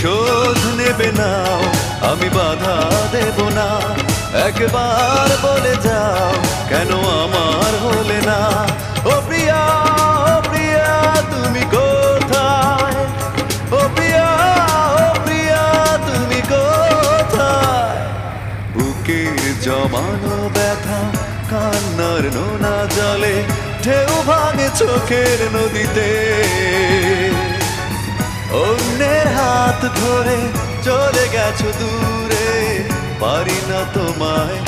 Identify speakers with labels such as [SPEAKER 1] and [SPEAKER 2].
[SPEAKER 1] প্রতিশোধ নেবে নাও, আমি বাধা দেব না। একবার বলে যাও কেন আমার হলে না। ও প্রিয়া, ও প্রিয়া তুমি কোথায়? ও প্রিয়া, ও প্রিয়া তুমি কোথায়? বুকের জমানো ব্যথা কান্নার নোনা জলে ঢেউ ভাঙে চোখের নদীতে। অন্যের হাত ধরে চলে গেছো দূরে, পারি না তোমায়